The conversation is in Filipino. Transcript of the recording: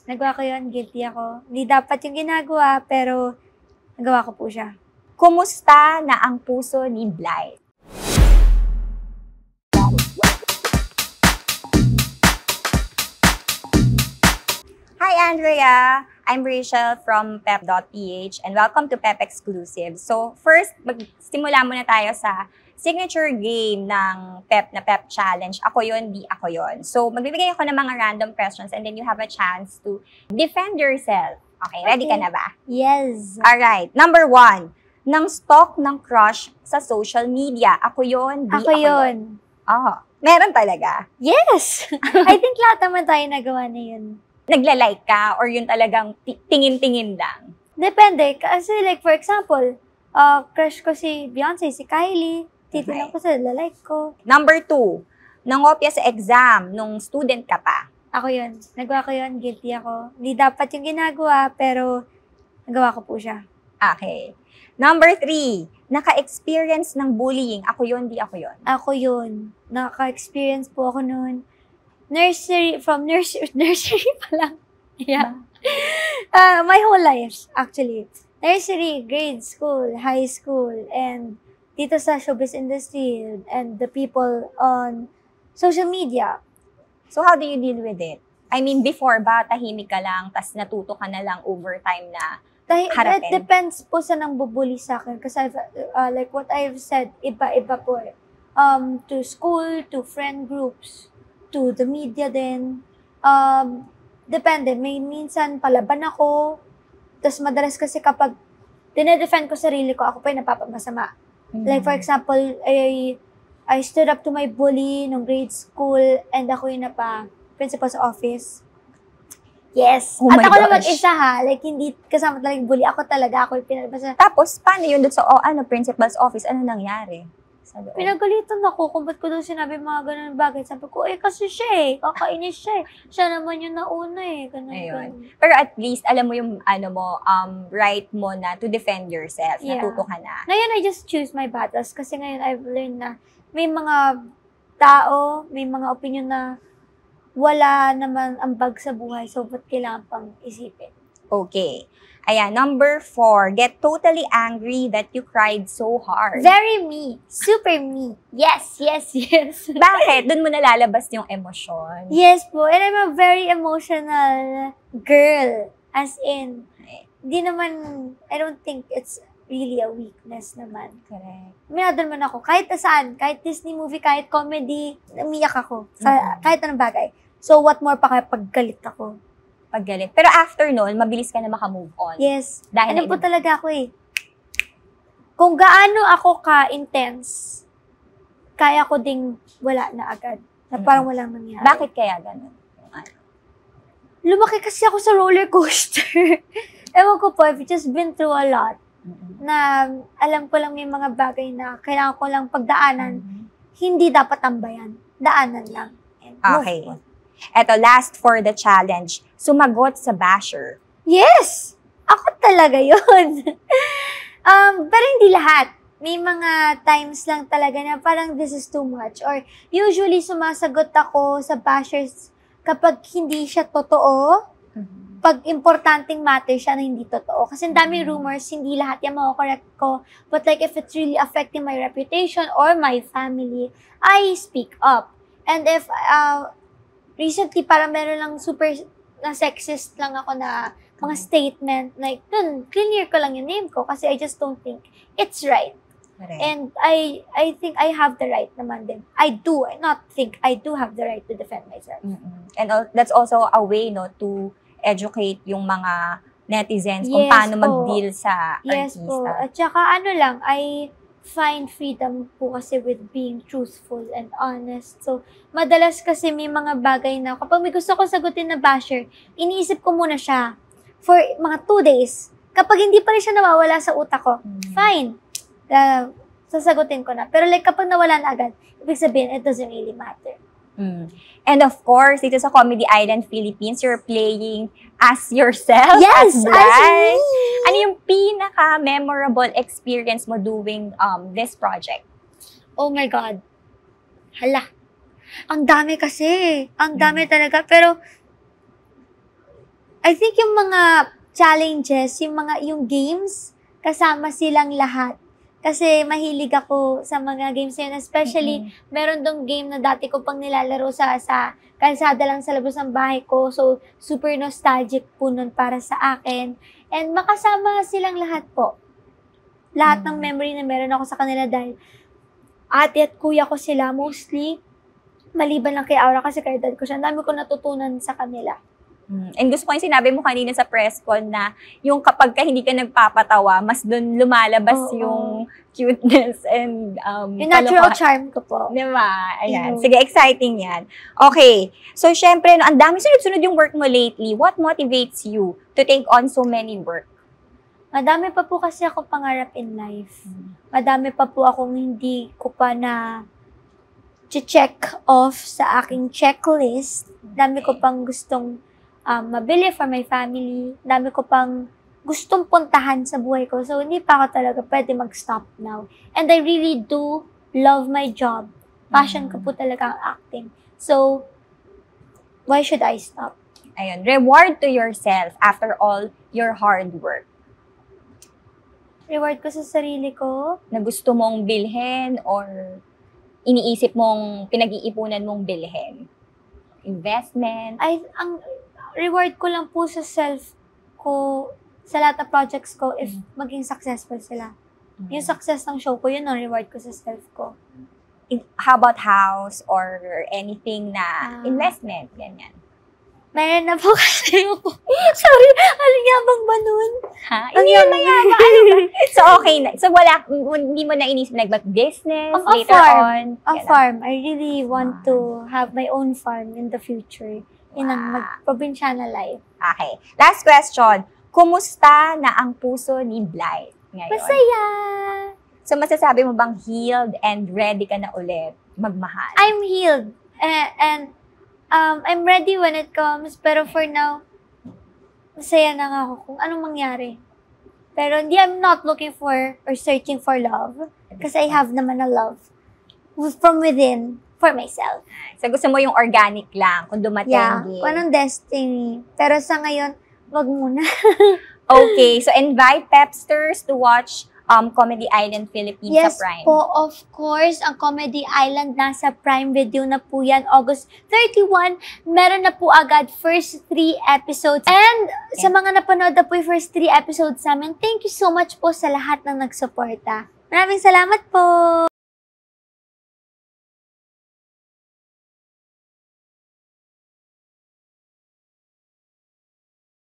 Nagawa ko yun, guilty ako. Hindi dapat yung ginagawa, pero nagawa ko po siya. Kumusta na ang puso ni Blythe? Hi Andrea! I'm Rachel from pep.ph and welcome to Pep Exclusive. So first, magsimula muna tayo sa signature game ng Pep na Pep Challenge. Ako yun, di ako yun. So magbibigay ako ng mga random questions and then you have a chance to defend yourself. Okay, ready ka na ba? Yes. Alright, number 1. Nang stalk ng crush sa social media. Ako yun, di Ako yun. Oh, meron talaga. Yes! I think lahat naman tayo nagawa na yun. Nagla-like ka or yun talagang tingin-tingin lang? Depende. Kasi like for example, crush ko si Beyonce, si Kylie. Titignan ko sa like ko. Number 2. Nangopya sa exam nung student ka pa. Ako yun. Nagawa ko yun. Guilty ako. Hindi dapat yung ginagawa, pero nagawa ko po siya. Okay. Number 3. Naka-experience ng bullying. Ako yun, di ako yun. Ako yun. Naka-experience po ako noon. Nursery pa lang. Yeah. My whole life, actually. Nursery, grade school, high school, and dito sa showbiz industry, and the people on social media. So how do you deal with it? I mean, before ba, tahimik ka lang, tas natuto ka na lang over time na harapin? It depends po sa nang bubuli sa akin. Kasi like what I've said, iba-iba po. To school, to friend groups, to the media din. Depende. May minsan palaban ako. Tapos madalas kasi kapag dinedefend ko sarili ko, ako pa yung napapamasama. Mm-hmm. Like for example, I stood up to my bully nung grade school and ako yung principal's office. Yes. Oh At my ako na gosh. mag-isa ha. Like hindi kasama talaga yung bully. Ako talaga. Ako yung pinalabasa. Tapos, paano yun doon sa principal's office? Ano nangyari? Pinagalitan ako kung ba't ko daw sinabi mga ganun bagay. Sabi ko, kasi siya kakainis siya Siya naman yung nauna ganun. Ayun. Pero at least, alam mo yung right mo na to defend yourself. Yeah. Natuto ka na. Ngayon, I just choose my battles kasi ngayon I've learned na may mga tao, may mga opinion na wala naman ambag sa buhay. So, ba't kailangan pang isipin? Okay. Ayan, number 4. Get totally angry that you cried so hard. Very me. Super me. Yes. Bakit? Doon mo nalalabas yung emosyon. Yes po. And I'm a very emotional girl. As in, I don't think it's really a weakness naman. Correct. Minadal man ako. Kahit saan, kahit Disney movie, kahit comedy, umiyak ako. Kahit anong bagay. So, what more pa kaya paggalit ako? Paggalit. Pero after nun, mabilis ka na makamove on. Yes. Dahil po talaga ako Kung gaano ako ka-intense, kaya ko ding wala na agad. Na parang walang nangyari. Bakit kaya ganun? Lumaki kasi ako sa roller coaster. Ewan ko po, I've just been through a lot. Na alam ko lang may mga bagay na kailangan ko lang pagdaanan. Hindi dapat tambayan. Daanan lang. Okay. Eto, last for the challenge. Sumagot sa basher. Yes! Ako talaga yun. Pero hindi lahat. May mga times lang talaga na parang this is too much. Or usually sumasagot ako sa bashers kapag hindi siya totoo. Pag importanteng matter siya na hindi totoo. Kasi ang daming rumors, hindi lahat yan mako-correct ko. But like if it's really affecting my reputation or my family, I speak up. And if recently, parang meron lang super na sexist lang ako na mga statement. Like, clear ko lang yung name ko kasi I just don't think it's right. Correct. And I think I have the right naman din. I do have the right to defend myself. And that's also a way, to educate yung mga netizens kung paano mag-deal sa artista. Yes po. At saka I find freedom po kasi with being truthful and honest. So, madalas kasi may mga bagay na kapag may gusto ko sagutin na basher, iniisip ko muna siya for mga 2 days. Kapag hindi pa rin siya nawawala sa utak ko, fine. Sasagutin ko na. Pero like kapag nawala na agad, ibig sabihin, it doesn't really matter. And of course, dito sa Comedy Island Philippines, you're playing as yourself. Yes, as me! Ano yung pinaka-memorable experience mo doing this project? Oh my God. Hala. Ang dami kasi. Ang dami talaga. Pero, I I think yung mga challenges, yung games, kasama silang lahat. Kasi mahilig ako sa mga games na yun. Especially, meron dong game na dati ko pang nilalaro sa kalsada lang sa labas ng bahay ko. So, super nostalgic po nun para sa akin. And makasama silang lahat po. Lahat ng memory na meron ako sa kanila dahil ate at kuya ko sila mostly. Maliban lang kay Aura kasi kay dad ko siya. Ang dami ko natutunan sa kanila. And gusto ko yung sinabi mo kanina sa press con na yung kapag ka hindi ka nagpapatawa, mas doon lumalabas yung cuteness and yung natural charm ko po. Diba? Ayan. Sige, exciting yan. Okay. So, syempre, ang dami sunod-sunod yung work mo lately. What motivates you to take on so many work? Madami pa po kasi ako pangarap in life. Madami pa po akong hindi ko pa na check off sa aking checklist. Dami ko pang gustong mabili for my family. Dami ko pang gustong puntahan sa buhay ko. So, hindi pa ako talaga pwede mag-stop now. And I really do love my job. Passion ko po talaga ang acting. So, why should I stop? Ayun, reward to yourself after all your hard work. Reward ko sa sarili ko? Na gusto mong bilhin or iniisip mong pinag-iipunan mong bilhin? Investment? Ang reward ko lang po sa self ko, sa lahat ng projects ko, if maging successful sila. Yung success ng show ko, yun ang reward ko sa self ko. How about house or anything na investment? Ganyan. Meron na po kasi ako. Sorry, alingyabang ba nun? Ha? Hindi mayabang. So, okay na. So, hindi mo na inisip business later on? A farm. I really want to have my own farm in the future. Yun ang mag-provinciana life. Okay. Last question. Kumusta na ang puso ni Blythe ngayon? Masaya! So, masasabi mo bang healed and ready ka na ulit magmahal? I'm healed. And I'm ready when it comes. Pero for now, masaya na nga ako kung anong mangyari. Pero I'm not looking for or searching for love. Kasi I have naman a love from within. For myself. So, gusto mo yung organic lang, kung dumating. Yeah, kung anong destiny. Pero sa ngayon, wag muna. Okay, so invite Pepsters to watch Comedy Island Philippines sa Prime. Yes po, of course. Ang Comedy Island nasa Prime Video na po yan. August 31, meron na po agad first 3 episodes. And sa mga napanood na po yung first 3 episodes namin, thank you so much po sa lahat ng nagsuporta. Maraming salamat po!